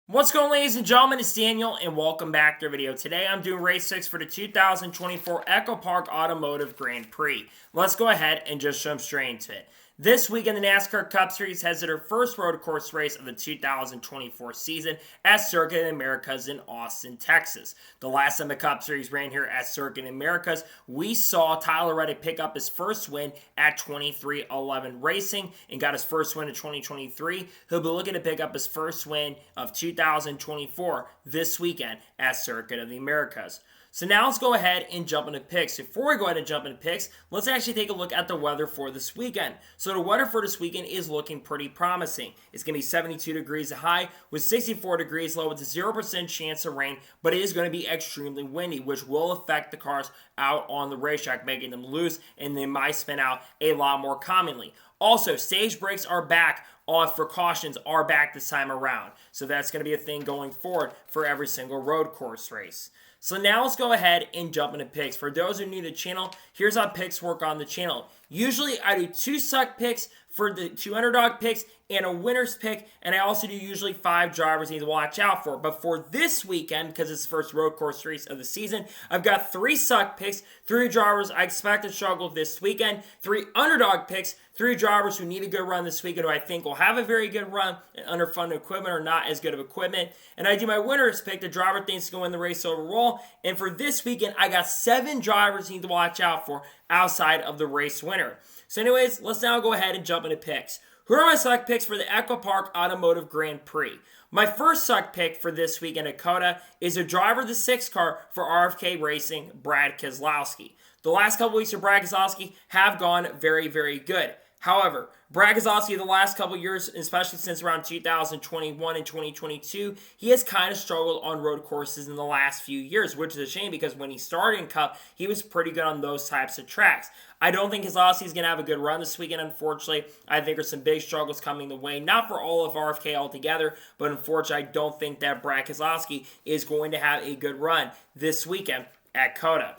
What's going on, ladies and gentlemen? It's Daniel, and welcome back to our video. Today, I'm doing race 6 for the 2024 EchoPark Automotive Grand Prix. Let's go ahead and just jump straight into it. This weekend, the NASCAR Cup Series has their first road course race of the 2024 season at Circuit of the Americas in Austin, Texas. The last time the Cup Series ran here at Circuit of the Americas, we saw Tyler Reddick pick up his first win at 23XI Racing and got his first win in 2023. He'll be looking to pick up his first win of 2024 this weekend at Circuit of the Americas. So now let's go ahead and jump into picks. Before we go ahead and jump into picks, let's actually take a look at the weather for this weekend. So the weather for this weekend is looking pretty promising. It's going to be 72 degrees high with 64 degrees low with a 0% chance of rain, but it is going to be extremely windy, which will affect the cars out on the racetrack, making them loose, and they might spin out a lot more commonly. Also, stage brakes are back for cautions are back this time around. So that's going to be a thing going forward for every single road course race. So now let's go ahead and jump into picks. For those who are new to the channel, here's how picks work on the channel. Usually I do 2 suck picks for the 2 underdog picks and a winner's pick, and I also do usually 5 drivers you need to watch out for. But for this weekend, because it's the first road course race of the season, I've got 3 suck picks, 3 drivers I expect to struggle this weekend, 3 underdog picks, 3 drivers who need a good run this weekend who I think will have a very good run under funded equipment or not as good of equipment. And I do my winner's pick, the driver thinks to go win the race overall. And for this weekend, I got 7 drivers you need to watch out for outside of the race winner. So anyways, let's now go ahead and jump into picks. Who are my suck picks for the EchoPark Automotive Grand Prix? My first suck pick for this weekend at COTA is a driver of the 6 car for RFK Racing, Brad Keselowski. The last couple weeks for Brad Keselowski have gone very, very good. However, Brad Keselowski the last couple years, especially since around 2021 and 2022, he has kind of struggled on road courses in the last few years, which is a shame because when he started in Cup, he was pretty good on those types of tracks. I don't think Keselowski is going to have a good run this weekend, unfortunately. I think there's some big struggles coming the way, not for all of RFK altogether, but unfortunately, I don't think that Brad Keselowski is going to have a good run this weekend at COTA.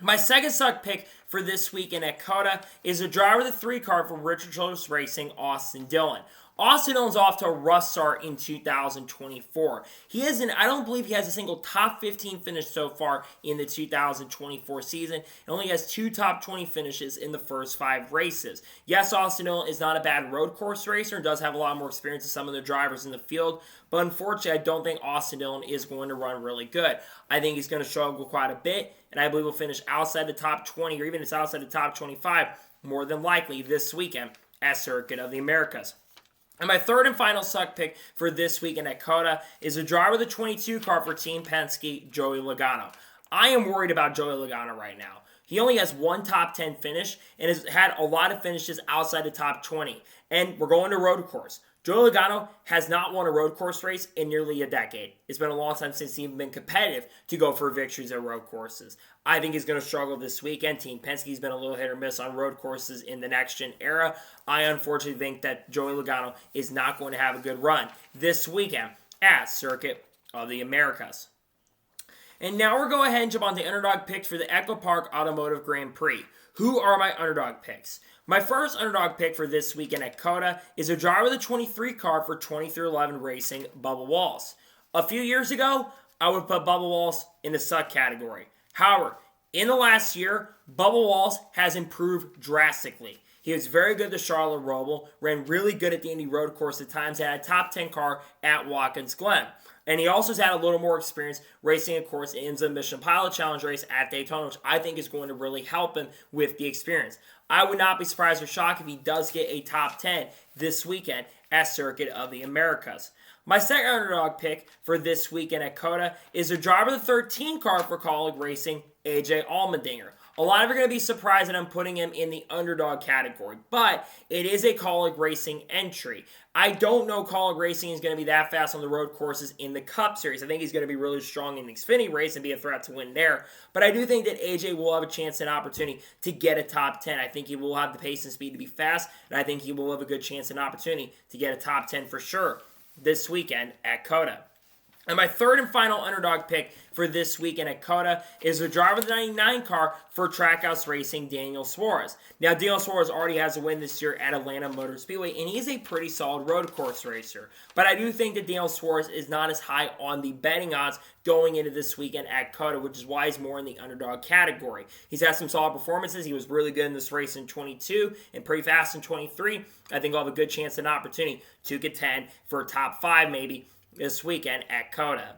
My second suck pick for this weekend at COTA is a driver of the 3 car for Richard Childress Racing, Austin Dillon. Austin Dillon's off to a rough start in 2024. I don't believe he has a single top 15 finish so far in the 2024 season. He only has 2 top 20 finishes in the first 5 races. Yes, Austin Dillon is not a bad road course racer and does have a lot more experience than some of the drivers in the field, but unfortunately, I don't think Austin Dillon is going to run really good. I think he's going to struggle quite a bit, and I believe he'll finish outside the top 20 or even it's outside the top 25 more than likely this weekend at Circuit of the Americas. And my third and final suck pick for this weekend at COTA is a driver of the 22 car for Team Penske, Joey Logano. I am worried about Joey Logano right now. He only has 1 top 10 finish and has had a lot of finishes outside the top 20. And we're going to road course. Joey Logano has not won a road course race in nearly a decade. It's been a long time since he's been competitive to go for victories at road courses. I think he's going to struggle this weekend. Team Penske's been a little hit or miss on road courses in the next-gen era. I unfortunately think that Joey Logano is not going to have a good run this weekend at Circuit of the Americas. And now we're going ahead and jump on the underdog picks for the EchoPark Automotive Grand Prix. Who are my underdog picks? My first underdog pick for this weekend at COTA is a driver of the 23 car for 23XI Racing, Bubba Wallace. A few years ago, I would put Bubba Wallace in the suck category. However, in the last year, Bubba Wallace has improved drastically. He was very good at the Charlotte Roval, ran really good at the Indy Road Course at times, had a top 10 car at Watkins Glen. And he also has had a little more experience racing, of course, in the Mission Pilot Challenge race at Daytona, which I think is going to really help him with the experience. I would not be surprised or shocked if he does get a top 10 this weekend at Circuit of the Americas. My second underdog pick for this weekend at COTA is a driver of the 13 car for Colleague Racing, AJ Allmendinger. A lot of you are going to be surprised that I'm putting him in the underdog category, but it is a Colleague Racing entry. I don't know Colleague Racing is going to be that fast on the road courses in the Cup Series. I think he's going to be really strong in the Xfinity race and be a threat to win there, but I do think that AJ will have a chance and opportunity to get a top 10. I think he will have the pace and speed to be fast, and I think he will have a good chance and opportunity to get a top 10 for sure this weekend at COTA. And my third and final underdog pick for this weekend at COTA is the driver of the 99 car for Trackhouse Racing, Daniel Suarez. Now, Daniel Suarez already has a win this year at Atlanta Motor Speedway, and he's a pretty solid road course racer. But I do think that Daniel Suarez is not as high on the betting odds going into this weekend at COTA, which is why he's more in the underdog category. He's had some solid performances. He was really good in this race in 22 and pretty fast in 23. I think he'll have a good chance and opportunity to contend for a top 5 maybe this weekend at COTA.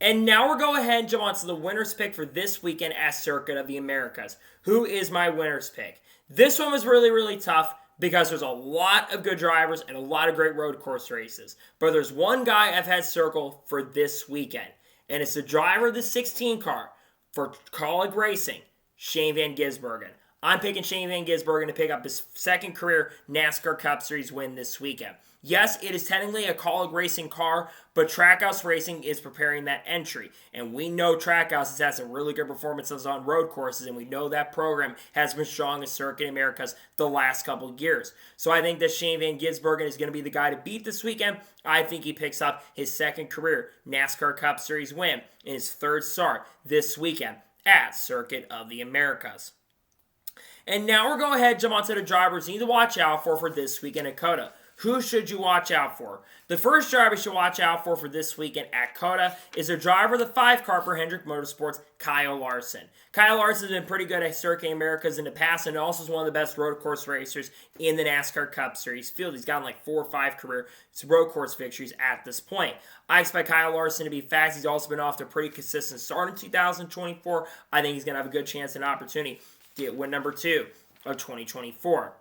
And now we'll go ahead and jump on to the winner's pick for this weekend at Circuit of the Americas. Who is my winner's pick? This one was really, really tough because there's a lot of good drivers and a lot of great road course races. But there's one guy I've had circled for this weekend, and it's the driver of the 16 car for Colleague Racing, Shane Van Gisbergen. I'm picking Shane Van Gisbergen to pick up his second career NASCAR Cup Series win this weekend. Yes, it is technically a Colleague Racing car, but Trackhouse Racing is preparing that entry. And we know Trackhouse has had some really good performances on road courses, and we know that program has been strong in Circuit Americas the last couple of years. So I think that Shane Van Gisbergen is going to be the guy to beat this weekend. I think he picks up his second career NASCAR Cup Series win in his third start this weekend at Circuit of the Americas. And now we'll go ahead and jump onto the drivers you need to watch out for this weekend at COTA. Who should you watch out for? The first driver you should watch out for this weekend at COTA is the driver of the 5 car for Hendrick Motorsports, Kyle Larson. Kyle Larson has been pretty good at Circuit Americas in the past and also is one of the best road course racers in the NASCAR Cup Series field. He's gotten like 4 or 5 career road course victories at this point. I expect Kyle Larson to be fast. He's also been off to a pretty consistent start in 2024. I think he's going to have a good chance and opportunity to get win number 2 of 2024.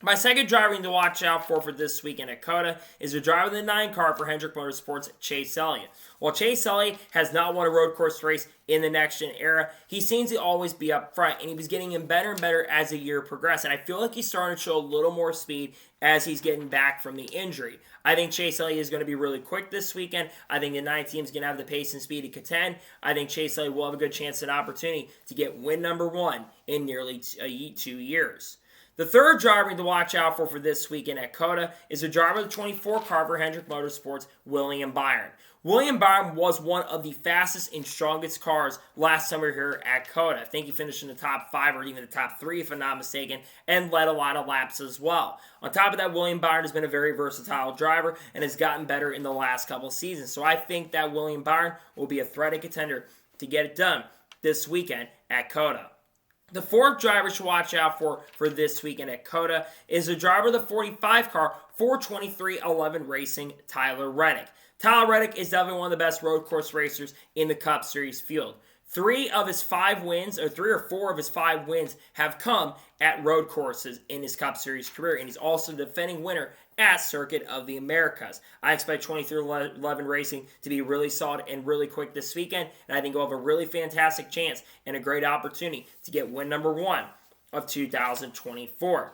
My second driver you need to watch out for this weekend at COTA is the driver of the 9 car for Hendrick Motorsports, Chase Elliott. While Chase Elliott has not won a road course race in the next-gen era, he seems to always be up front, and he was getting in better and better as the year progressed. And I feel like he's starting to show a little more speed as he's getting back from the injury. I think Chase Elliott is going to be really quick this weekend. I think the 9 team is going to have the pace and speed to contend. I think Chase Elliott will have a good chance and opportunity to get win number 1 in nearly 2 years. The third driver to watch out for this weekend at COTA is the driver of the 24 car for Hendrick Motorsports, William Byron. William Byron was one of the fastest and strongest cars last summer here at COTA. I think he finished in the top 5 or even the top 3 if I'm not mistaken, and led a lot of laps as well. On top of that, William Byron has been a very versatile driver and has gotten better in the last couple seasons. So I think that William Byron will be a threat and contender to get it done this weekend at COTA. The fourth driver to watch out for this weekend at COTA is the driver of the 45 car for 2311 Racing, Tyler Reddick. Tyler Reddick is definitely one of the best road course racers in the Cup Series field. 3 or 4 of his 5 wins have come at road courses in his Cup Series career, and he's also the defending winner at Circuit of the Americas. I expect 2311 Racing to be really solid and really quick this weekend, and I think he'll have a really fantastic chance and a great opportunity to get win number 1 of 2024.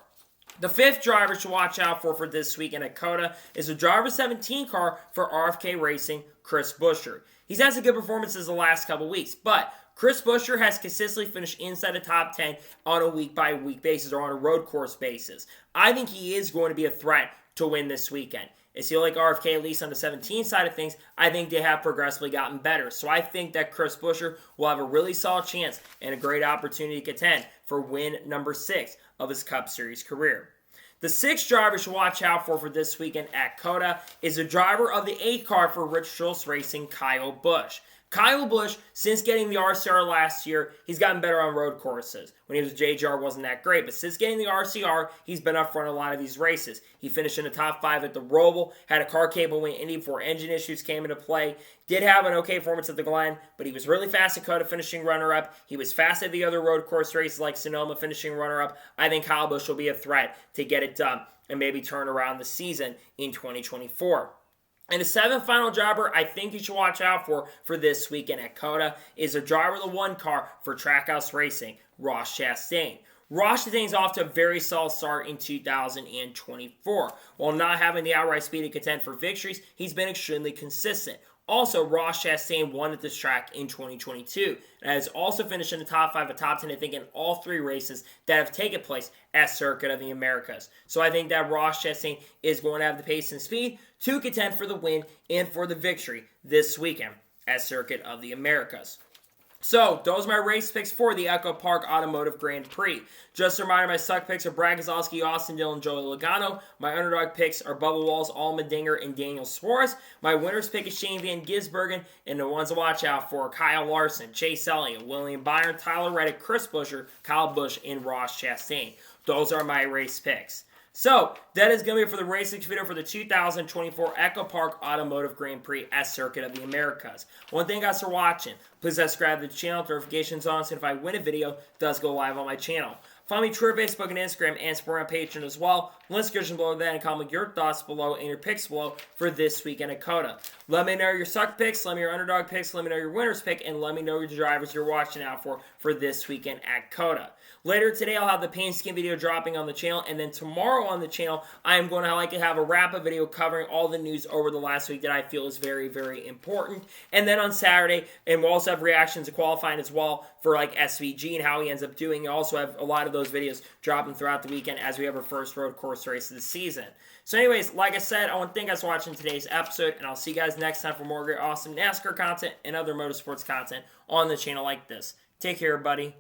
The fifth driver to watch out for this weekend at COTA is the driver 17 car for RFK Racing, Chris Buescher. He's had some good performances the last couple weeks, but Chris Buescher has consistently finished inside the top 10 on a week-by-week basis or on a road course basis. I think he is going to be a threat to win this weekend. Is he like RFK, at least on the 17 side of things? I think they have progressively gotten better. So I think that Chris Buescher will have a really solid chance and a great opportunity to contend for win number 6 of his Cup Series career. The sixth driver to watch out for this weekend at COTA is the driver of the 8 car for Rich Schultz Racing, Kyle Busch. Kyle Busch, since getting the RCR last year, he's gotten better on road courses. When he was with JGR, wasn't that great, but since getting the RCR, he's been up front in a lot of these races. He finished in the top 5 at the Roval, had a car cable win Indy before engine issues came into play, did have an okay performance at the Glen, but he was really fast at COTA, finishing runner-up. He was fast at the other road course races like Sonoma, finishing runner-up. I think Kyle Busch will be a threat to get it done and maybe turn around the season in 2024. And the seventh final driver I think you should watch out for this weekend at COTA is the driver of the 1 car for Trackhouse Racing, Ross Chastain. Ross Chastain's off to a very solid start in 2024. While not having the outright speed to contend for victories, he's been extremely consistent. Also, Ross Chastain won at this track in 2022 and has also finished in the top 5 of top 10, I think, in all 3 races that have taken place at Circuit of the Americas. So I think that Ross Chastain is going to have the pace and speed to contend for the win and for the victory this weekend at Circuit of the Americas. So, those are my race picks for the EchoPark Automotive Grand Prix. Just a reminder, my suck picks are Brad Keselowski, Austin Dillon, Joey Logano. My underdog picks are Bubba Walls, Alma Dinger, and Daniel Suarez. My winner's pick is Shane Van Gisbergen, and the ones to watch out for are Kyle Larson, Chase Elliott, William Byron, Tyler Reddick, Chris Buescher, Kyle Busch, and Ross Chastain. Those are my race picks. So, that is going to be it for the race picks video for the 2024 EchoPark Automotive Grand Prix at Circuit of the Americas. One thing, guys, for watching, please subscribe to the channel, notifications on, so if I win a video, it does go live on my channel. Follow me on Twitter, Facebook, and Instagram, and support my Patreon as well. Links description below that, and comment your thoughts below and your picks below for this weekend at COTA. Let me know your suck picks, let me know your underdog picks, let me know your winner's pick, and let me know your drivers you're watching out for this weekend at COTA. Later today, I'll have the paint skin video dropping on the channel, and then tomorrow on the channel, I am going to have a wrap-up video covering all the news over the last week that I feel is very, very important. And then on Saturday, and we'll also have reactions to qualifying as well for like SVG and how he ends up doing. I also have a lot of those videos dropping throughout the weekend as we have our first road course race of the season. So anyways, like I said, I want to thank you guys for watching today's episode, and I'll see you guys next time for more great, awesome NASCAR content and other motorsports content on the channel like this. Take care, everybody.